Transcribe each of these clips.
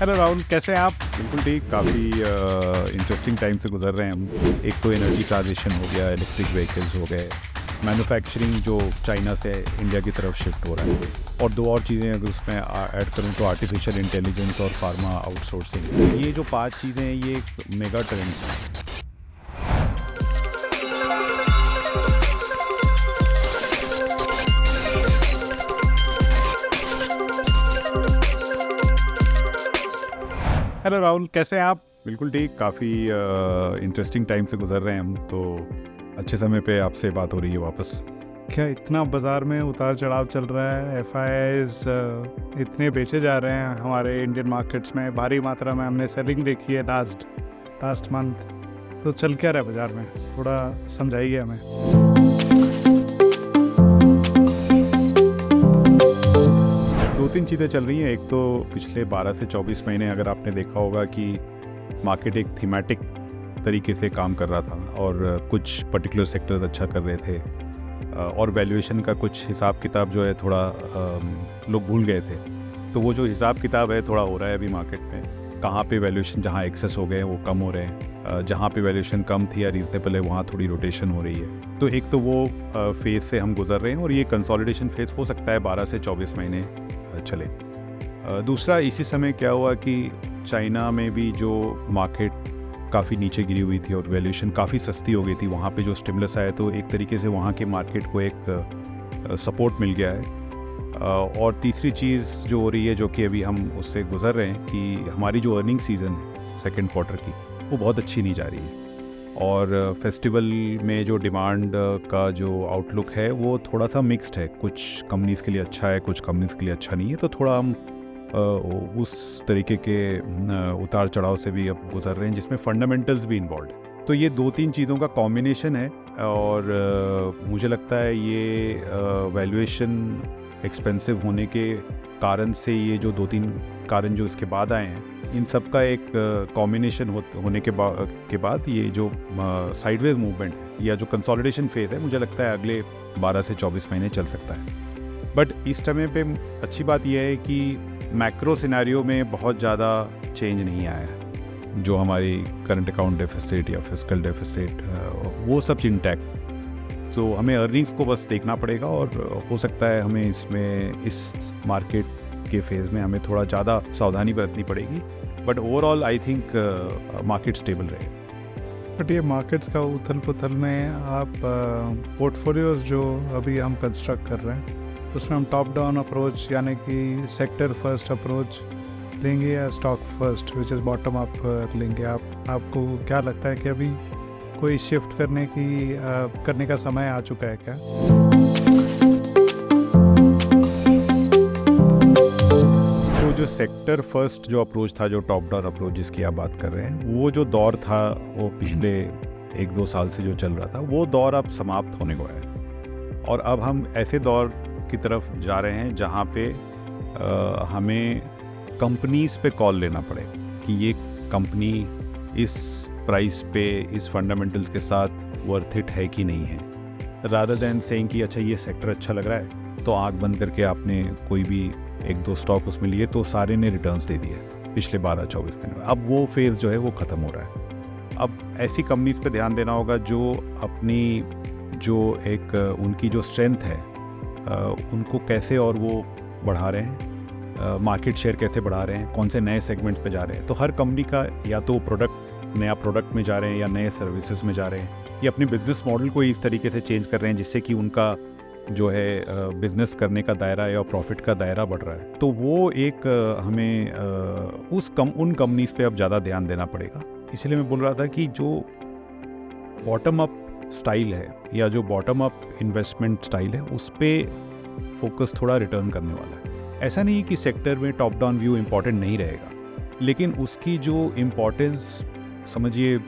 Hello Rahul, कैसे हैं आप? बिल्कुल ठीक। काफ़ी इंटरेस्टिंग टाइम से गुजर रहे हैं हम। एक तो एनर्जी ट्रांजिशन हो गया, इलेक्ट्रिक व्हीकल्स हो गए, मैन्युफैक्चरिंग जो चाइना से इंडिया की तरफ शिफ्ट हो रहा है, और दो और चीज़ें अगर उसमें ऐड करूँ तो आर्टिफिशियल इंटेलिजेंस और फार्मा आउटसोर्सिंग। ये जो 5 चीज़ें हैं, ये एक मेगा ट्रेंड है। हेलो राहुल, कैसे हैं आप? बिल्कुल ठीक। काफ़ी इंटरेस्टिंग टाइम से गुजर रहे हैं हम, तो अच्छे समय पे आपसे बात हो रही है वापस। क्या इतना बाज़ार में उतार चढ़ाव चल रहा है? FIIs इतने बेचे जा रहे हैं हमारे इंडियन मार्केट्स में, भारी मात्रा में हमने सेलिंग देखी है लास्ट मंथ। तो चल क्या रहा है बाज़ार में, थोड़ा समझाइए हमें। दो तीन चीज़ें चल रही हैं। एक तो पिछले 12 से 24 महीने अगर आपने देखा होगा कि मार्केट एक थीमेटिक तरीके से काम कर रहा था और कुछ पर्टिकुलर सेक्टर्स अच्छा कर रहे थे, और वैल्यूएशन का कुछ हिसाब किताब जो है थोड़ा लोग भूल गए थे। तो वो जो हिसाब किताब है थोड़ा हो रहा है अभी मार्केट में। कहाँ पे वैल्यूएशन जहाँ एक्सेस हो गए हैं वो कम हो रहे हैं, जहाँ पे वैल्यूएशन कम थी या रीजनेबल है वहाँ थोड़ी रोटेशन हो रही है। तो एक तो वो फेज़ से हम गुजर रहे हैं, और ये कंसोलिडेशन फेज़ हो सकता है 12 से 24 महीने चले। दूसरा, इसी समय क्या हुआ कि चाइना में भी जो मार्केट काफ़ी नीचे गिरी हुई थी और वैल्यूएशन काफ़ी सस्ती हो गई थी, वहाँ पे जो स्टिमुलस आया तो एक तरीके से वहाँ के मार्केट को एक सपोर्ट मिल गया है। और तीसरी चीज़ जो हो रही है, जो कि अभी हम उससे गुजर रहे हैं, कि हमारी जो अर्निंग सीज़न है सेकेंड क्वार्टर की, वो बहुत अच्छी नहीं जा रही है। और फेस्टिवल में जो डिमांड का जो आउटलुक है वो थोड़ा सा मिक्स्ड है। कुछ कंपनीज़ के लिए अच्छा है, कुछ कंपनीज़ के लिए अच्छा नहीं है। तो थोड़ा हम उस तरीके के उतार चढ़ाव से भी अब गुजर रहे हैं, जिसमें फंडामेंटल्स भी इन्वॉल्व है। तो ये 2-3 चीज़ों का कॉम्बिनेशन है, और मुझे लगता है ये वैल्यूएशन एक्सपेंसिव होने के कारण से, ये जो 2-3 कारण जो इसके बाद आए हैं, इन सब का एक कॉम्बिनेशन होने के बाद ये जो साइडवेज मूवमेंट है या जो कंसोलिडेशन फेज़ है, मुझे लगता है अगले 12 से 24 महीने चल सकता है। बट इस समय पे अच्छी बात यह है कि मैक्रो सिनेरियो में बहुत ज़्यादा चेंज नहीं आया है। जो हमारी करंट अकाउंट डेफिसिट या फिस्कल डेफिसिट, वो सब इंटैक्ट। तो हमें अर्निंग्स को बस देखना पड़ेगा, और हो सकता है हमें इस मार्केट के फेज़ में हमें थोड़ा ज़्यादा सावधानी बरतनी पड़ेगी। But overall I think market stable रहेगा। बट ये मार्केट्स का उथल पुथल में आप पोर्टफोलियोज जो अभी हम कंस्ट्रक्ट कर रहे हैं, उसमें हम टॉप डाउन अप्रोच यानी कि सेक्टर फर्स्ट अप्रोच लेंगे या stock first which is bottom up लेंगे? आपको क्या लगता है कि अभी कोई शिफ्ट करने का समय आ चुका है क्या? तो जो सेक्टर फर्स्ट जो अप्रोच था, जो टॉप डाउन अप्रोच जिसकी आप बात कर रहे हैं, वो जो दौर था वो पिछले 1-2 साल से जो चल रहा था, वो दौर अब समाप्त होने को है। और अब हम ऐसे दौर की तरफ जा रहे हैं जहाँ पे हमें कंपनीज़ पे कॉल लेना पड़ेगा कि ये कंपनी इस प्राइस पे इस फंडामेंटल्स के साथ वर्थ इट है कि नहीं है, रादर दैन सेइंग कि अच्छा ये सेक्टर अच्छा लग रहा है, तो आँख बंद करके आपने कोई भी 1-2 स्टॉक उसमें लिए तो सारे ने रिटर्न्स दे दिए पिछले 12-24 महीने में। अब वो फेज़ जो है वो ख़त्म हो रहा है। अब ऐसी कंपनीज़ पे ध्यान देना होगा जो अपनी जो एक उनकी जो स्ट्रेंथ है, उनको कैसे और वो बढ़ा रहे हैं, मार्केट शेयर कैसे बढ़ा रहे हैं, कौन से नए सेगमेंट्स पे जा रहे हैं। तो हर कंपनी का या तो नया प्रोडक्ट में जा रहे हैं या नए सर्विसेज में जा रहे हैं, या अपने बिजनेस मॉडल को इस तरीके से चेंज कर रहे हैं जिससे कि उनका जो है बिजनेस करने का दायरा या प्रॉफिट का दायरा बढ़ रहा है। तो वो एक हमें उन कंपनीज पे अब ज़्यादा ध्यान देना पड़ेगा। इसलिए मैं बोल रहा था कि जो बॉटम अप स्टाइल है या जो बॉटम अप इन्वेस्टमेंट स्टाइल है, उस पर फोकस थोड़ा रिटर्न करने वाला है। ऐसा नहीं कि सेक्टर में टॉप डाउन व्यू इम्पॉर्टेंट नहीं रहेगा, लेकिन उसकी जो इम्पॉर्टेंस समझिए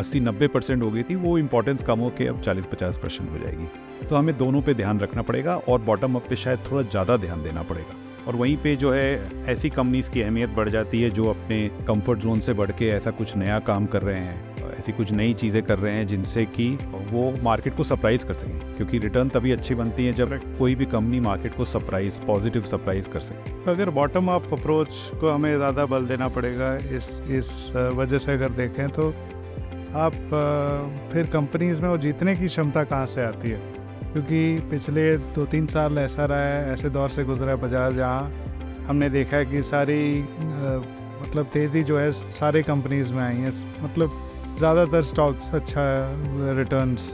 80-90% हो गई थी, वो इम्पॉर्टेंस कम हो के अब 40-50% हो जाएगी। तो हमें दोनों पे ध्यान रखना पड़ेगा, और बॉटम अप पे शायद थोड़ा ज़्यादा ध्यान देना पड़ेगा। और वहीं पे जो है ऐसी कंपनीज़ की अहमियत बढ़ जाती है जो अपने कंफर्ट जोन से बढ़ के ऐसा कुछ नया काम कर रहे हैं, ऐसी कुछ नई चीज़ें कर रहे हैं जिनसे कि वो मार्केट को सरप्राइज़ कर सकें, क्योंकि रिटर्न तभी अच्छी बनती है जब कोई भी कंपनी मार्केट को पॉजिटिव सरप्राइज़ कर सके। तो अगर बॉटम अप अप्रोच को हमें ज़्यादा बल देना पड़ेगा इस वजह से अगर देखें तो आप फिर कंपनीज़ में वो जीतने की क्षमता कहाँ से आती है? क्योंकि पिछले 2-3 साल ऐसा रहा है, ऐसे दौर से गुजरा है बाज़ार जहाँ हमने देखा है कि सारी मतलब तेज़ी जो है सारे कंपनीज़ में आई है, मतलब ज़्यादातर स्टॉक्स अच्छा रिटर्न्स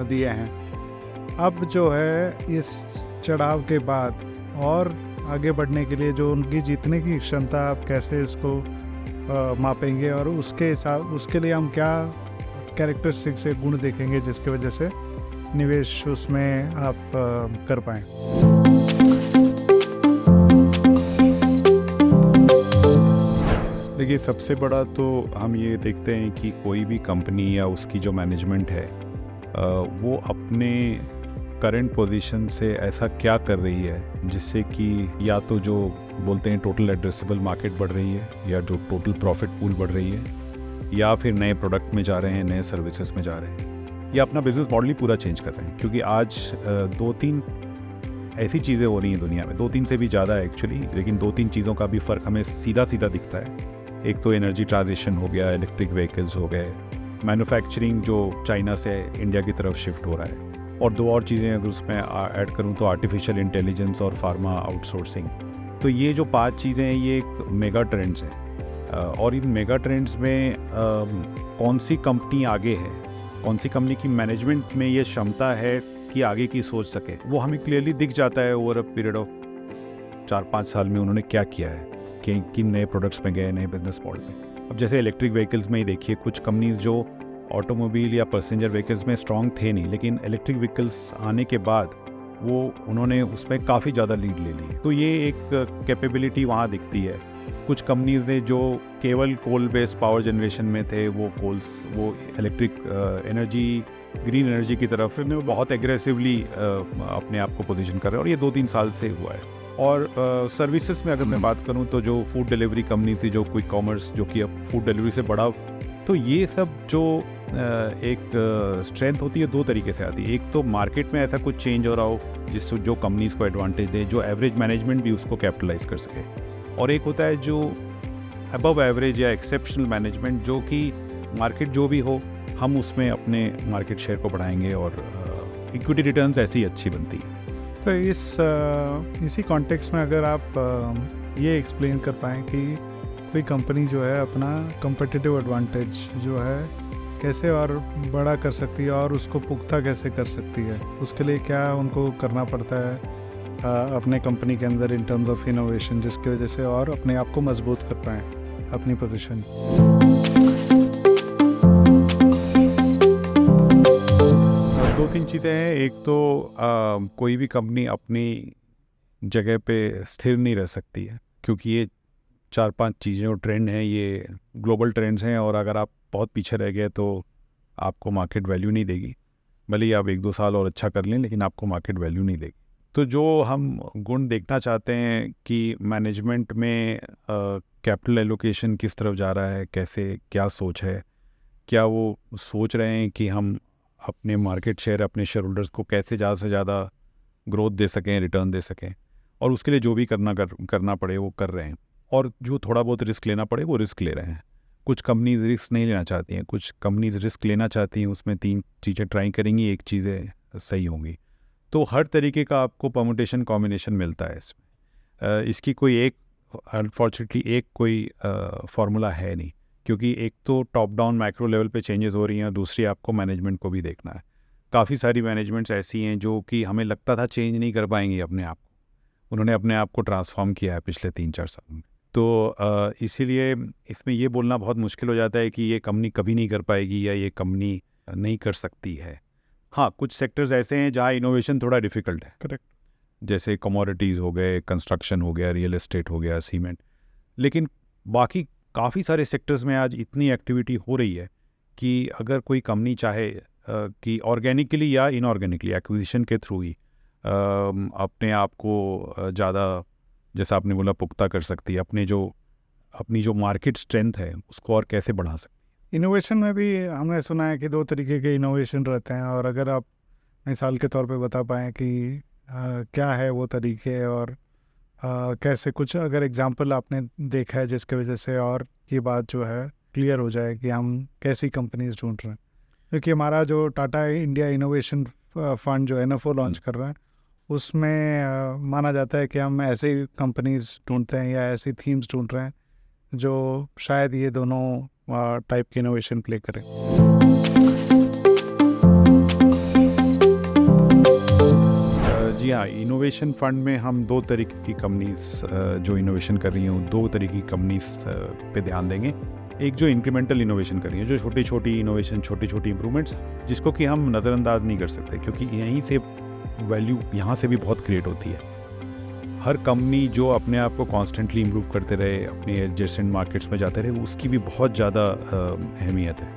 दिए हैं। अब जो है इस चढ़ाव के बाद और आगे बढ़ने के लिए जो उनकी जीतने की क्षमता, आप कैसे इसको मापेंगे और उसके लिए हम क्या कैरेक्टरिस्टिक से गुण देखेंगे जिसकी वजह से निवेश उसमें आप कर पाएँ? देखिए, सबसे बड़ा तो हम ये देखते हैं कि कोई भी कंपनी या उसकी जो मैनेजमेंट है वो अपने करंट पोजीशन से ऐसा क्या कर रही है जिससे कि या तो जो बोलते हैं टोटल एड्रेसेबल मार्केट बढ़ रही है, या जो टोटल प्रॉफिट पूल बढ़ रही है, या फिर नए प्रोडक्ट में जा रहे हैं, नए सर्विसेज में जा रहे हैं, या अपना बिजनेस मॉडल ही पूरा चेंज कर रहे हैं। क्योंकि आज 2-3 ऐसी चीज़ें हो रही हैं दुनिया में, 2-3 से भी ज़्यादा है एक्चुअली, लेकिन 2-3 चीज़ों का भी फ़र्क हमें सीधा सीधा दिखता है। एक तो एनर्जी ट्रांजिशन हो गया, इलेक्ट्रिक व्हीकल्स हो गए, मैन्युफैक्चरिंग जो चाइना से इंडिया की तरफ शिफ्ट हो रहा है, और 2 और चीज़ें अगर उसमें ऐड करूँ तो आर्टिफिशियल इंटेलिजेंस और फार्मा आउटसोर्सिंग। तो ये जो 5 चीज़ें हैं ये एक मेगा ट्रेंड्स हैं, और इन मेगा ट्रेंड्स में कौन सी कंपनी आगे है, कौन सी कंपनी की मैनेजमेंट में ये क्षमता है कि आगे की सोच सके, वो हमें क्लियरली दिख जाता है ओवर अ पीरियड ऑफ 4-5 साल में उन्होंने क्या किया है, कि किन नए प्रोडक्ट्स में गए, नए बिजनेस मॉडल में। अब जैसे इलेक्ट्रिक व्हीकल्स में ही देखिए, कुछ कंपनीज जो ऑटोमोबाइल या पैसेंजर व्हीकल्स में स्ट्रॉन्ग थे नहीं, लेकिन इलेक्ट्रिक व्हीकल्स आने के बाद उन्होंने उसमें काफ़ी ज़्यादा लीड ले ली। तो ये एक कैपेबिलिटी वहाँ दिखती है। कुछ कंपनीज ने जो केवल कोल बेस्ड पावर जनरेशन में थे, वो इलेक्ट्रिक एनर्जी, ग्रीन एनर्जी की तरफ बहुत एग्रेसिवली अपने आप को पोजीशन कर रहे हैं, और ये 2-3 साल से हुआ है। और सर्विसेज में अगर मैं बात करूं तो जो फूड डिलीवरी कंपनी थी, जो क्विक कॉमर्स, जो कि अब फूड डिलीवरी से बड़ा, तो ये सब जो एक स्ट्रेंथ होती है 2 तरीके से आती है। एक तो मार्केट में ऐसा कुछ चेंज हो रहा हो जिससे जो कंपनीज को एडवांटेज दे, जो एवरेज मैनेजमेंट भी उसको कैपिटलाइज कर सके, और एक होता है जो अबव एवरेज या एक्सेप्शनल मैनेजमेंट, जो कि मार्केट जो भी हो हम उसमें अपने मार्केट शेयर को बढ़ाएंगे और इक्विटी रिटर्न्स ऐसी ही अच्छी बनती है। तो इसी कॉन्टेक्स्ट में अगर आप ये एक्सप्लेन कर पाएँ कि कोई कंपनी जो है अपना कम्पिटिटिव एडवांटेज जो है कैसे और बड़ा कर सकती है और उसको पुख्ता कैसे कर सकती है, उसके लिए क्या उनको करना पड़ता है अपने कंपनी के अंदर इन टर्म्स ऑफ इनोवेशन, जिसकी वजह से और अपने आप को मजबूत कर पाएँ अपनी पोजीशन। 2-3 चीज़ें हैं। एक तो कोई भी कंपनी अपनी जगह पे स्थिर नहीं रह सकती है, क्योंकि ये 4-5 चीज़ें और ट्रेंड हैं, ये ग्लोबल ट्रेंड्स हैं, और अगर आप बहुत पीछे रह गए तो आपको मार्केट वैल्यू नहीं देगी। भले ही आप 1-2 साल और अच्छा कर लें, लेकिन आपको मार्केट वैल्यू नहीं देगी। तो जो हम गुण देखना चाहते हैं कि मैनेजमेंट में कैपिटल एलोकेशन किस तरफ जा रहा है, कैसे, क्या सोच है, क्या वो सोच रहे हैं कि हम अपने मार्केट शेयर, अपने शेयर होल्डर्स को कैसे ज़्यादा से ज़्यादा ग्रोथ दे सकें, रिटर्न दे सकें, और उसके लिए जो भी करना पड़े वो कर रहे हैं, और जो थोड़ा बहुत रिस्क लेना पड़े वो रिस्क ले रहे हैं। कुछ कंपनीज रिस्क नहीं लेना चाहती हैं, कुछ कंपनीज रिस्क लेना चाहती हैं, उसमें 3 चीज़ें ट्राई करेंगी, एक चीज़ें सही होंगी। तो हर तरीके का आपको परमुटेशन कॉम्बिनेशन मिलता है इसमें। इसकी कोई एक, अनफॉर्चुनेटली एक कोई फार्मूला है नहीं, क्योंकि एक तो टॉप डाउन मैक्रो लेवल पे चेंजेस हो रही हैं, दूसरी आपको मैनेजमेंट को भी देखना है। काफ़ी सारी मैनेजमेंट्स ऐसी हैं जो कि हमें लगता था चेंज नहीं कर पाएंगी अपने आप को, उन्होंने अपने आप को ट्रांसफॉर्म किया है पिछले 3-4 साल में। तो इसीलिए इसमें ये बोलना बहुत मुश्किल हो जाता है कि ये कंपनी कभी नहीं कर पाएगी या ये कंपनी नहीं कर सकती है। हाँ, कुछ सेक्टर्स ऐसे हैं जहाँ इनोवेशन थोड़ा डिफ़िकल्ट है। करेक्ट। जैसे कमोडिटीज़ हो गए, कंस्ट्रक्शन हो गया, रियल एस्टेट हो गया, सीमेंट। लेकिन बाकी काफ़ी सारे सेक्टर्स में आज इतनी एक्टिविटी हो रही है कि अगर कोई कंपनी चाहे कि ऑर्गेनिकली या इनऑर्गेनिकली एक्विजिशन के थ्रू ही अपने आप को ज़्यादा, जैसा आपने बोला, पुख्ता कर सकती है, अपनी जो मार्केट स्ट्रेंथ है उसको और कैसे बढ़ा सकती है। इनोवेशन में भी हमने सुना है कि 2 तरीके के इनोवेशन रहते हैं, और अगर आप मिसाल के तौर पे बता पाएँ कि क्या है वो तरीके, और कैसे कुछ अगर एग्जांपल आपने देखा है जिसकी वजह से और ये बात जो है क्लियर हो जाए कि हम कैसी कंपनीज ढूंढ रहे हैं। क्योंकि हमारा जो टाटा इंडिया इनोवेशन फंड जो NFO लॉन्च कर रहा है, उसमें माना जाता है कि हम ऐसी कंपनीज ढूंढते हैं या ऐसी थीम्स ढूंढ रहे हैं जो शायद ये दोनों टाइप के इनोवेशन प्ले करें। जी हाँ, इनोवेशन फंड में हम 2 तरीके की कंपनीज जो इनोवेशन कर रही हैं 2 तरीके की कंपनीज पे ध्यान देंगे। एक जो इंक्रीमेंटल इनोवेशन कर रही है, जो छोटी छोटी इनोवेशन, छोटी छोटी इंप्रूवमेंट्स, जिसको कि हम नज़रअंदाज नहीं कर सकते, क्योंकि यहीं से वैल्यू यहाँ से भी बहुत क्रिएट होती है। हर कंपनी जो अपने आप को कॉन्स्टेंटली इम्प्रूव करते रहे, अपने एडजेसेंट मार्केट्स में जाते रहे, उसकी भी बहुत ज़्यादा अहमियत है।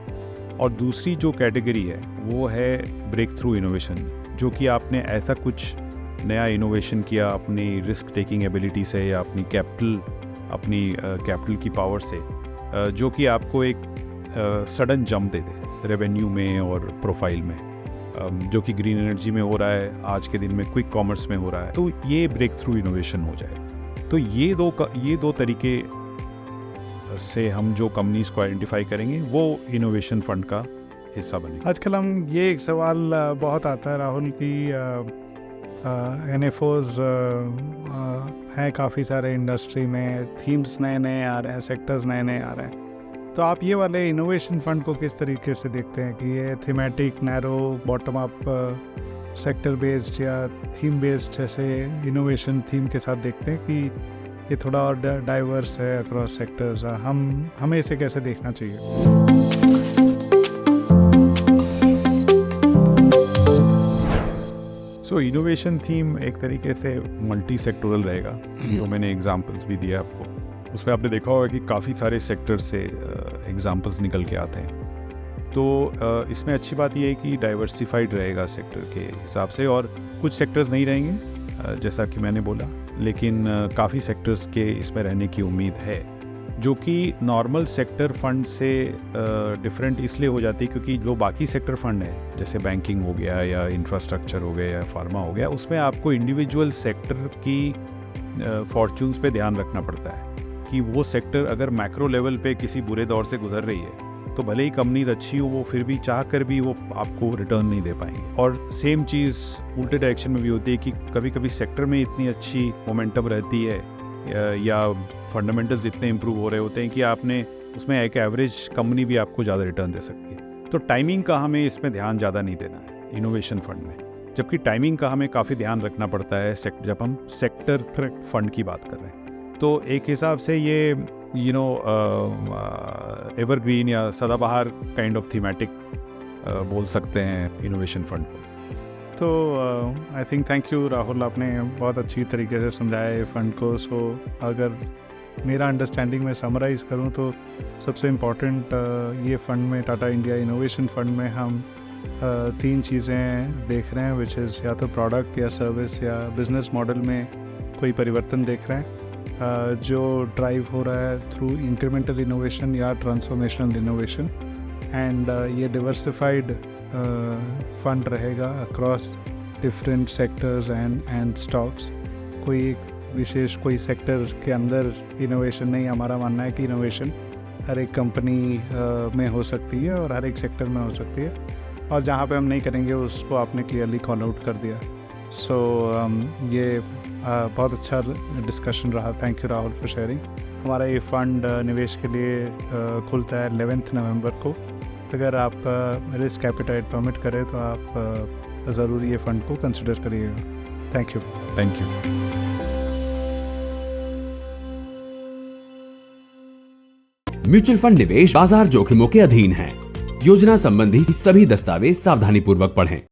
और दूसरी जो कैटेगरी है वो है ब्रेक थ्रू इनोवेशन, जो कि आपने ऐसा कुछ नया इनोवेशन किया अपनी रिस्क टेकिंग एबिलिटी से या अपनी कैपिटल की पावर से, जो कि आपको एक सडन जंप दे दे रेवेन्यू में और प्रोफाइल में, जो कि ग्रीन एनर्जी में हो रहा है, आज के दिन में क्विक कॉमर्स में हो रहा है। तो ये ब्रेक थ्रू इनोवेशन हो जाए। तो ये दो तरीके से हम जो कंपनीज को आइडेंटिफाई करेंगे वो इनोवेशन फंड का हिस्सा बने। आजकल हम ये एक सवाल बहुत आता है राहुल कि NFOs हैं काफ़ी सारे इंडस्ट्री में, थीम्स नए नए आ रहे हैं, सेक्टर्स नए नए आ रहे हैं। तो आप ये वाले इनोवेशन फंड को किस तरीके से देखते हैं कि ये thematic, narrow, bottom up, sector based या थीम बेस्ड जैसे इनोवेशन थीम के साथ देखते हैं कि ये थोड़ा और डाइवर्स है अक्रॉस सेक्टर्स? हमें इसे कैसे देखना चाहिए? सो इनोवेशन थीम एक तरीके से मल्टी सेक्टोरल रहेगा, जो मैंने एग्जांपल्स भी दिया आपको। उसमें आपने देखा होगा कि काफ़ी सारे सेक्टर से एग्जांपल्स निकल के आते हैं। तो इसमें अच्छी बात यह है कि डाइवर्सिफाइड रहेगा सेक्टर के हिसाब से, और कुछ सेक्टर्स नहीं रहेंगे जैसा कि मैंने बोला, लेकिन काफ़ी सेक्टर्स के इसमें रहने की उम्मीद है, जो कि नॉर्मल सेक्टर फंड से डिफरेंट इसलिए हो जाती है क्योंकि जो बाकी सेक्टर फंड है, जैसे बैंकिंग हो गया या इंफ्रास्ट्रक्चर हो गया या फार्मा हो गया, उसमें आपको इंडिविजुअल सेक्टर की फॉर्च्यून्स पे ध्यान रखना पड़ता है कि वो सेक्टर अगर मैक्रो लेवल पे किसी बुरे दौर से गुजर रही है तो भले ही कंपनीज अच्छी हो, वो फिर भी चाह कर भी वो आपको रिटर्न नहीं दे पाएंगे। और सेम चीज़ उल्टे डायरेक्शन में भी होती है कि कभी कभी सेक्टर में इतनी अच्छी मोमेंटम रहती है या फंडामेंटल्स इतने इम्प्रूव हो रहे होते हैं कि आपने उसमें एक एवरेज कंपनी भी आपको ज़्यादा रिटर्न दे सकती है। तो टाइमिंग का हमें इसमें ध्यान ज़्यादा नहीं देना है इनोवेशन फंड में, जबकि टाइमिंग का हमें काफ़ी ध्यान रखना पड़ता है जब हम सेक्टर फंड की बात कर रहे हैं। तो एक हिसाब से ये एवरग्रीन या सदाबहार काइंड ऑफ थीमेटिक बोल सकते हैं इनोवेशन फंड को। तो I think thank you Rahul, आपने बहुत अच्छी तरीके से समझाया ये फंड को। सो अगर मेरा अंडरस्टैंडिंग में समराइज़ करूँ तो सबसे इम्पॉर्टेंट ये फंड में, टाटा इंडिया इनोवेशन फंड में, हम 3 चीज़ें देख रहे हैं, विच इज़ या तो प्रोडक्ट या सर्विस या बिजनेस मॉडल में कोई परिवर्तन देख रहे हैं जो ड्राइव हो रहा है थ्रू इंक्रीमेंटल इनोवेशन या ट्रांसफॉर्मेशनल इनोवेशन। एंड ये डिवर्सिफाइड फंड रहेगा across different sectors and stocks. कोई एक विशेष कोई सेक्टर के अंदर इनोवेशन नहीं, हमारा मानना है कि इनोवेशन हर एक कंपनी में हो सकती है और हर एक सेक्टर में हो सकती है, और जहाँ पे हम नहीं करेंगे उसको आपने क्लियरली कॉल आउट कर दिया। सो ये बहुत अच्छा डिस्कशन रहा। Thank you Rahul for sharing. हमारा ये फंड निवेश के लिए खुलता है 11 नवंबर को। अगर आप रिस्क एपेटाइट परमिट करें तो आप ज़रूर ये फंड को कंसिडर करिएगा। Thank you. म्यूचुअल फंड निवेश बाजार जोखिमों के अधीन है। योजना संबंधी सभी दस्तावेज सावधानी पूर्वक पढ़ें।